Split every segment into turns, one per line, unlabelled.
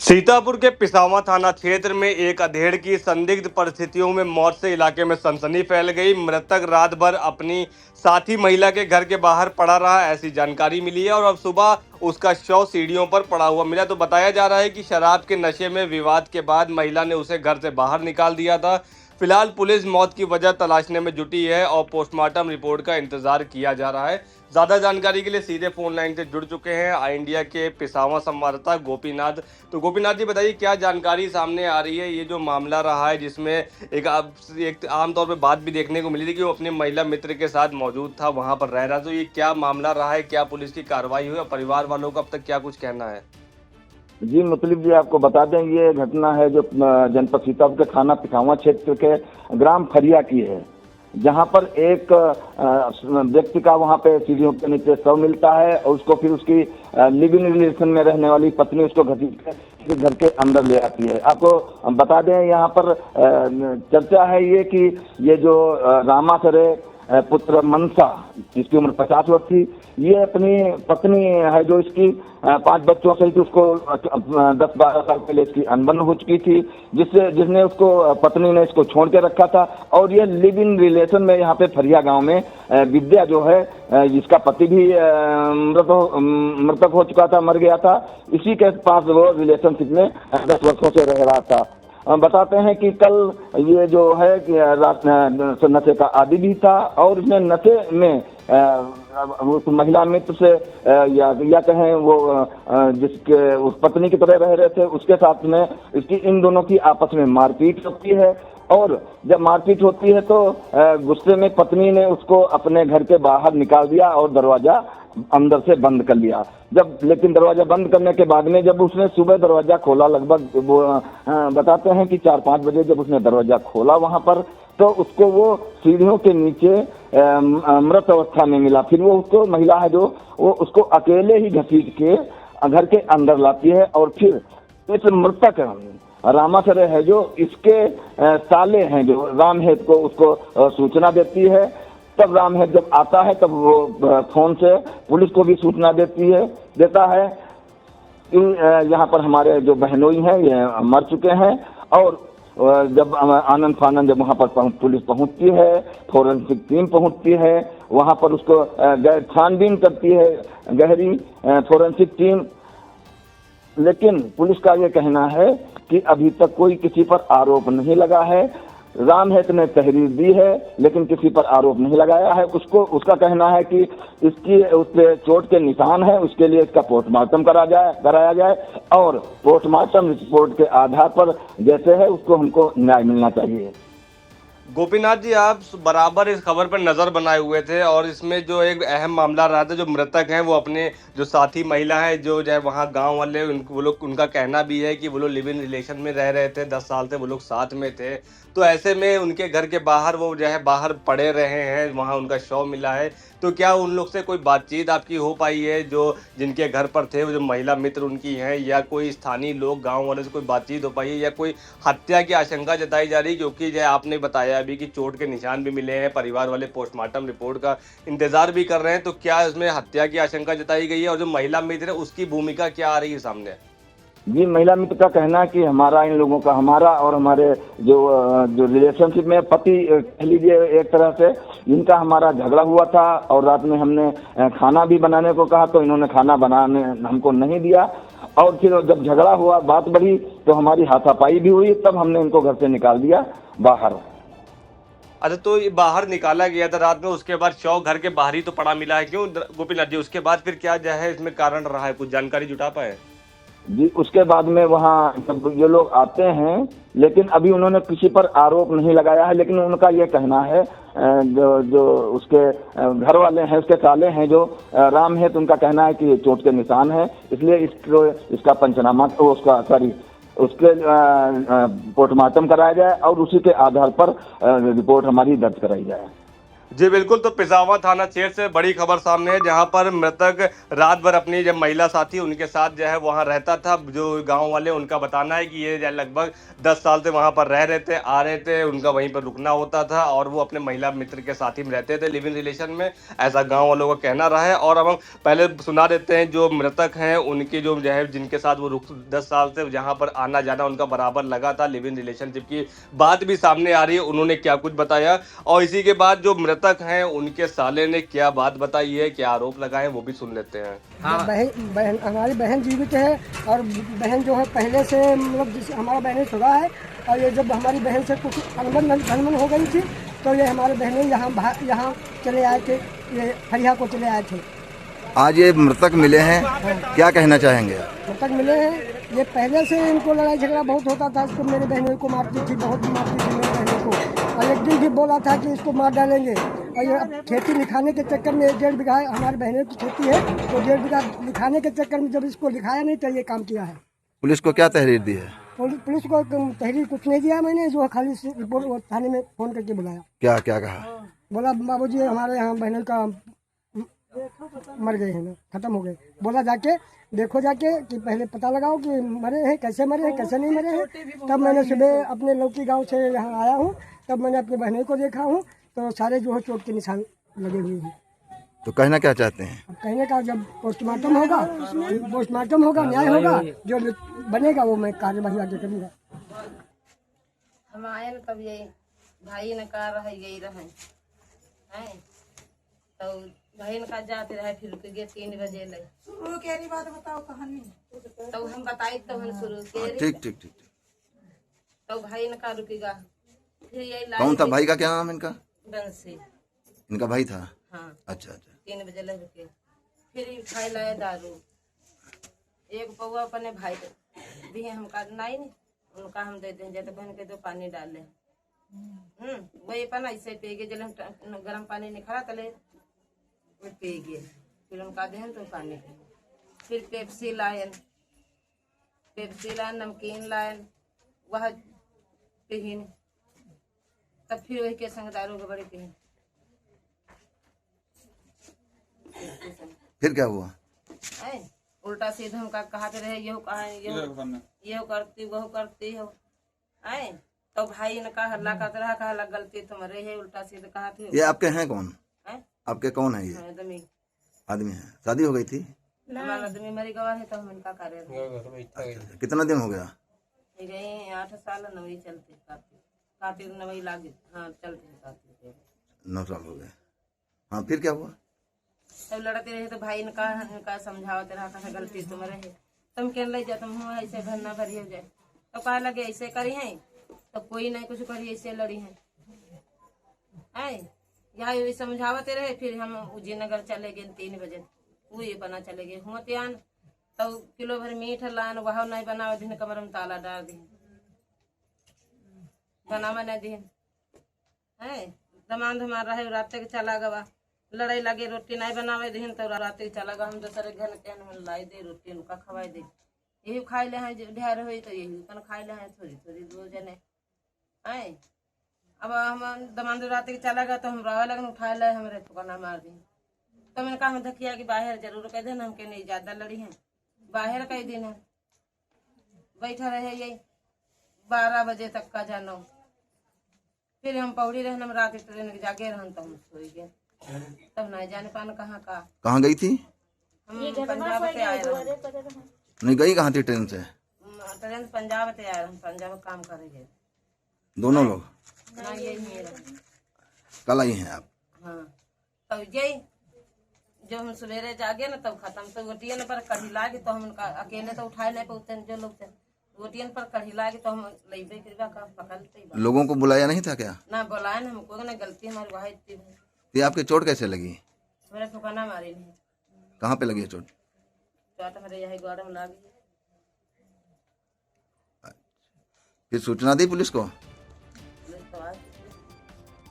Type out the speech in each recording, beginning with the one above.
सीतापुर के पिसावा थाना क्षेत्र में एक अधेड़ की संदिग्ध परिस्थितियों में मौत से इलाके में सनसनी फैल गई। मृतक रात भर अपनी साथी महिला के घर के बाहर पड़ा रहा, ऐसी जानकारी मिली है और अब सुबह उसका शव सीढ़ियों पर पड़ा हुआ मिला। तो बताया जा रहा है कि शराब के नशे में विवाद के बाद महिला ने उसे घर से बाहर निकाल दिया था। फिलहाल पुलिस मौत की वजह तलाशने में जुटी है और पोस्टमार्टम रिपोर्ट का इंतजार किया जा रहा है। ज्यादा जानकारी के लिए सीधे फोन लाइन से जुड़ चुके हैं आई इंडिया के पिसावा संवाददाता गोपीनाथ। तो गोपीनाथ जी बताइए, क्या जानकारी सामने आ रही है? ये जो मामला रहा है जिसमें एक आमतौर पे बात भी देखने को मिली थी कि वो अपने महिला मित्र के साथ मौजूद था, वहां पर रह रहा, तो ये क्या मामला रहा है? क्या पुलिस की कार्रवाई हुई और परिवार वालों का अब तक क्या कुछ कहना है?
जी मुतलिब जी, आपको बता दें ये घटना है जो जनपद सीतापुर के थाना पिसावा क्षेत्र के ग्राम फरिया की है, जहां पर एक व्यक्ति का वहां पे सीढ़ियों के नीचे शव मिलता है और उसको फिर उसकी लिव इन रिलेशन में रहने वाली पत्नी उसको घसीट के घर के अंदर ले आती है। आपको बता दें यहाँ पर चर्चा है ये कि ये जो रामासरे पुत्र मनसा, जिसकी उम्र 50 वर्ष थी, ये अपनी पत्नी है जो इसकी 5 बच्चों सहित उसको 10-12 साल पहले इसकी अनबन हो चुकी थी, जिसने उसको पत्नी ने इसको छोड़ के रखा था। और ये लिव इन रिलेशन में यहाँ पे फरिया गांव में विद्या जो है, जिसका पति भी मृतक हो चुका था, मर गया था, इसी के पास वो रिलेशनशिप में 10 वर्षों से रह रहा था। बताते हैं कि कल ये जो है कि रात नशे का आदी भी था और इसने नशे में उस महिला मित्र से या कहें वो जिसके उस पत्नी की तरह रह रहे थे उसके साथ में इसकी इन दोनों की आपस में मारपीट होती है। और जब मारपीट होती है तो गुस्से में पत्नी ने उसको अपने घर के बाहर निकाल दिया और दरवाजा अंदर से बंद कर लिया। लेकिन दरवाजा बंद करने के बाद में जब उसने सुबह दरवाजा खोला, लगभग वो बताते हैं कि 4-5 बजे जब उसने दरवाजा खोला वहां पर, तो उसको वो सीढ़ियों के नीचे मृत अवस्था में मिला। फिर वो उसको महिला है जो वो उसको अकेले ही घसीट के घर के अंदर लाती है और फिर इस मृतक रामासरे है जो इसके साले हैं जो राम है को उसको सूचना देती है। तब राम है जब आता है तब वो फोन से पुलिस को भी सूचना देता है कि यहाँ पर हमारे जो बहनोई हैं ये मर चुके हैं। और जब आनंद फानंद जब वहाँ पर पुलिस पहुँचती है, फोरेंसिक टीम पहुँचती है, वहाँ पर उसको छानबीन करती है गहरी फोरेंसिक टीम। लेकिन पुलिस का ये कहना है कि अभी तक कोई किसी पर आरोप नहीं लगा है। राम हेत ने तहरीर दी है लेकिन किसी पर आरोप नहीं लगाया है। उसका कहना है कि इसकी उस पे चोट के निशान है, उसके लिए इसका पोस्टमार्टम कराया जाए और पोस्टमार्टम रिपोर्ट के आधार पर जैसे है उसको हमको न्याय मिलना चाहिए।
गोपीनाथ जी, आप बराबर इस खबर पर नजर बनाए हुए थे और इसमें जो एक अहम मामला रहा था, जो मृतक हैं वो अपने जो साथी महिला है जो है वहाँ गांव वाले वो लोग, उनका कहना भी है कि वो लोग लिव इन रिलेशन में रह रहे थे, 10 साल से वो लोग साथ में थे। तो ऐसे में उनके घर के बाहर वो जो है बाहर पड़े रहे हैं, वहाँ उनका शव मिला है। तो क्या उन लोग से कोई बातचीत आपकी हो पाई है जो जिनके घर पर थे, वो जो महिला मित्र उनकी हैं, या कोई स्थानीय लोग गांव वाले से कोई बातचीत हो पाई है, या कोई हत्या की आशंका जताई जा रही है? क्योंकि जो आपने बताया अभी कि चोट के निशान भी मिले हैं, परिवार वाले पोस्टमार्टम रिपोर्ट का इंतजार भी कर रहे हैं, तो क्या इसमें हत्या की आशंका जताई गई है? और जो महिला मित्र है उसकी भूमिका क्या आ रही है सामने?
जी, महिला मित्र का कहना है कि हमारा और हमारे जो रिलेशनशिप में पति कह लीजिए एक तरह से, इनका हमारा झगड़ा हुआ था और रात में हमने खाना भी बनाने को कहा तो इन्होंने खाना बनाने हमको नहीं दिया। और फिर जब झगड़ा हुआ, बात बढ़ी, तो हमारी हाथापाई भी हुई, तब हमने इनको घर से निकाल दिया बाहर।
अच्छा, तो ये बाहर निकाला गया था रात में, उसके बाद शव घर के बाहर ही तो पड़ा मिला है, क्यों गोपीनाथ जी? उसके बाद फिर क्या जो है इसमें कारण रहा है, कुछ जानकारी जुटा पाए?
जी, उसके बाद में वहाँ जब ये लोग आते हैं, लेकिन अभी उन्होंने किसी पर आरोप नहीं लगाया है। लेकिन उनका ये कहना है, जो उसके घर वाले हैं, उसके साले हैं जो राम है, तो उनका कहना है कि चोट के निशान है, इसलिए इसका पंचनामा उसके पोस्टमार्टम कराया जाए और उसी के आधार पर रिपोर्ट हमारी दर्ज कराई जाए।
जी बिल्कुल, तो पिशावर थाना क्षेत्र से बड़ी खबर सामने है, जहां पर मृतक रात भर अपनी जब महिला साथी उनके साथ जो है वहां रहता था। जो गांव वाले उनका बताना है कि ये जो है लगभग 10 साल से वहां पर रह रहे थे, आ रहे थे, उनका वहीं पर रुकना होता था और वो अपने महिला मित्र के साथ ही रहते थे लिव इन रिलेशन में, ऐसा गाँव वालों का कहना रहा है। और अब हम पहले सुना देते हैं जो मृतक हैं उनके जो है जिनके साथ वो 10 साल से जहाँ पर आना जाना उनका बराबर लगा था, लिव इन रिलेशनशिप की बात भी सामने आ रही है, उन्होंने क्या कुछ बताया। और इसी के बाद जो मृतक हैं उनके साले ने क्या बात बताई है, क्या आरोप लगाए, वो भी सुन लेते हैं।
हाँ। बहन हमारी बहन जीवित है और बहन जो है पहले से मतलब जिस हमारा बहन सुधा है और ये जब हमारी बहन से कुछ अनबन हो गई थी तो ये हमारे बहनें यहाँ चले आए थे, ये फरिया को चले आए थे।
आज ये मृतक मिले हैं, क्या कहना चाहेंगे?
मृतक मिले हैं, ये पहले से इनको लड़ाई झगड़ा बहुत होता था, इसको मेरी बहनों को मारती थी, बहुत मारती थी मेरी बहनों को। और एक दिन भी बोला था कि इसको मार डालेंगे और ये खेती लिखाने के चक्कर में 1.5 बीघा हमारे बहनों की खेती है, तो 1.5 बीघा लिखाने के चक्कर में जब इसको लिखाया नहीं तो ये काम किया है।
पुलिस को क्या तहरीर दी है?
पुलिस को तहरीर कुछ नहीं दिया मैंने, जो खाली रिपोर्ट थाने में फोन करके बुलाया।
क्या क्या कहा?
बोला बाबूजी हमारे यहाँ बहनों का मर गए हैं ना, खत्म हो गए। बोला जाके देखो जाके कि पहले पता लगाओ कि मरे हैं, कैसे मरे हैं, कैसे नहीं मरे हैं। तब मैंने सुबह अपने लौकी गांव से यहाँ आया हूँ, तब मैंने अपने बहनों को देखा हूँ तो सारे जो है चोट के निशान लगे हुए हैं।
तो कहना क्या चाहते हैं?
अब कहने का जब पोस्टमार्टम होगा न्याय होगा, जो बनेगा वो मैं कार्यवाही आगे करूँगा।
हम आए न तब ये भाई ने कहा रह गई रहे हैं तो भाई ने कहा जाते रहे, फिर रुक गए 3 बजे ले बात बताओ कहानी तो हम बताई तो हम शुरू
ठीक।
तो भाई ने कहा रुकेगा, फिर यही
कौन था भाई का? क्या नाम इनका?
बंसी।
इनका भाई था?
हाँ।
अच्छा।
3 बजे ले रुके, फिर खाई लाए दारू, एक पौवा अपने भाई दिए, हम का नहीं उनका हम देते हैं, जैसे बहन के तो पानी डाल ले वही अपन ऐसे पे गए, जब हम गर्म पानी निखरा तले पे गए, फिर उनका दें तो पानी, फिर पेप्सी लायन, नमकीन लायन, वह पीन, तब फिर वही के संग दारू के बड़ी पीन।
फिर क्या हुआ?
उल्टा सीधा हम कहते रहे, यो करती वो करती हो आए। तो भाई ने कहा हल्ला करते रहा, कहा गलती तुम्हारे है, उल्टा सीधा कहा थे।
ये आपके हैं कौन? आपके कौन है? ये आदमी है। शादी हो गई थी?
हमारा आदमी मरी गवाह है तो हम इनका कार्य।
अच्छा, कितना दिन हो गया?
8 साल नवी चलते, कार्तिक नवी लागे। हाँ चलते कार्तिक
9 साल हो गए। हाँ फिर क्या हुआ?
तब लड़ते रहे तो भाई ने कहा समझावते रहा, कहा गलती तुम्हारे है, तुम कहने लग जा, तुम ऐसे भरना भरी हो जाए। तो कहा लगे ऐसे करी है तो कोई नहीं कुछ करी, ऐसे लड़ी है यहाँ समझावते रहे। फिर हम उजीनगर चले गए 3 बजे, वो ये बना चले गए होते आन, तो किलो भर मीठ लान, वह नहीं बनावे दिन, कमर में ताला डाल दी, बनावा नहीं दी है। दमान धमार रहे, रात के चला गवा, लड़ाई लगे, रोटी नहीं बनावे दिन तो रात के चला गवा। हम दूसरे घर के लाई दे रोटी, उनका खवाई दे, यही खाई ले हैं, ढेर हुई तो यही कन खाई ले हैं, थोड़ी 2 जने आए। अब हम दमान रात के चला गया तो हम रोवे लगन, उठा ले हमारे ठिकाना मार दी। तो मैंने कहा हम देखिए कि बाहर जरूर कह देना, हमके नहीं ज्यादा लड़ी है, बाहर कई दिन है बैठा रहे, यही 12 बजे तक का जानो। फिर हम पौड़ी रहे, हम रात ट्रेन के जागे रहन तो हम सोई गए, तब नहीं जाने पान कहाँ
गई थी?
हम पंजाब से आए रहे।
नहीं गई कहाँ थी ट्रेन से?
ट्रेन पंजाब से आए, हम पंजाब काम करेंगे
दोनों लोग।
ना यही मेरा
कल आई हैं आप?
हाँ तब यही जो हम सवेरे जागे ना तब खत्म, तो गोटियन पर कढ़ी लागे तो हम उनका अकेले तो उठाए नहीं पाते, जो लोग थे गोटियन पर कढ़ी लागे तो हम लेबे करवा का पकड़ते।
लोगों को बुलाया नहीं था क्या?
ना बुलाए ना, हमको ना गलती हमारी वहाँ इतनी।
ये आपके चोट कैसे लगी?
मेरा ठिकाना मारी नहीं।
कहाँ पे लगी है चोट?
चोट मेरे यही गोड़ में लगी।
फिर सूचना दी पुलिस को?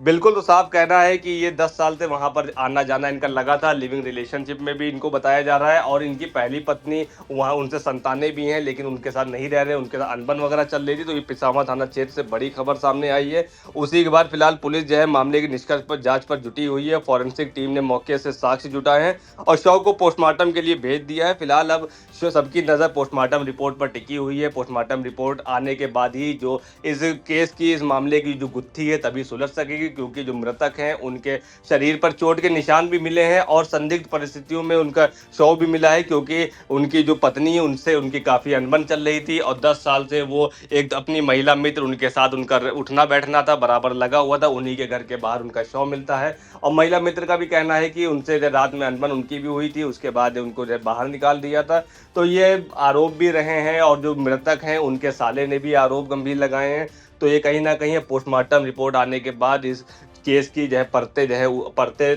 बिल्कुल, तो साफ कहना है कि ये 10 साल से वहाँ पर आना-जाना इनका लगा था, लिविंग रिलेशनशिप में भी इनको बताया जा रहा है और इनकी पहली पत्नी वहाँ उनसे संतानें भी हैं, लेकिन उनके साथ नहीं रह रहे, उनके साथ अनबन वगैरह चल रही थी, तो ये पिसामा थाना क्षेत्र से बड़ी खबर सामने आई है। उसी के बाद फिलहाल पुलिस जो है मामले की निष्कर्ष पर जाँच पर जुटी हुई है, फॉरेंसिक टीम ने मौके से साक्ष्य जुटाए हैं और शव को पोस्टमार्टम के लिए भेज दिया है। फिलहाल अब सबकी नज़र पोस्टमार्टम रिपोर्ट पर टिकी हुई है, पोस्टमार्टम रिपोर्ट आने के बाद ही जो इस केस की, इस मामले की जो गुत्थी है तभी सुलझ सकेगी, क्योंकि जो मृतक हैं उनके शरीर पर चोट के निशान भी मिले हैं और संदिग्ध परिस्थितियों में उनका शव भी मिला है, क्योंकि उनकी जो पत्नी है उनसे उनकी काफ़ी अनबन चल रही थी और 10 साल से वो एक अपनी महिला मित्र उनके साथ उनका उठना बैठना था, बराबर लगा हुआ था, उन्हीं के घर के बाहर उनका शव मिलता है और महिला मित्र का भी कहना है कि उनसे रात में अनबन उनकी भी हुई थी, उसके बाद उनको बाहर निकाल दिया था। तो ये आरोप भी रहे हैं और जो मृतक हैं उनके साले ने भी आरोप गंभीर लगाए हैं। तो ये कहीं ना कहीं पोस्टमार्टम रिपोर्ट आने के बाद इस केस की जो है परतें जो है परते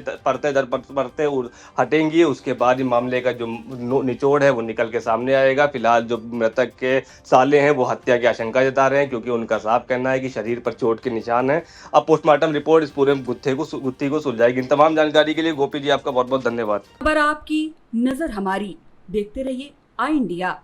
दर परते हटेंगी, उसके बाद ही मामले का जो निचोड़ है वो निकल के सामने आएगा। फिलहाल जो मृतक के साले हैं वो हत्या की आशंका जता रहे हैं, क्योंकि उनका साफ कहना है कि शरीर पर चोट के निशान है। अब पोस्टमार्टम रिपोर्ट इस पूरे गुत्थी को सुलझाएगी। इन तमाम जानकारी के लिए गोपी जी आपका बहुत बहुत धन्यवाद।
खबर आपकी, नजर हमारी, देखते रहिए आई इंडिया।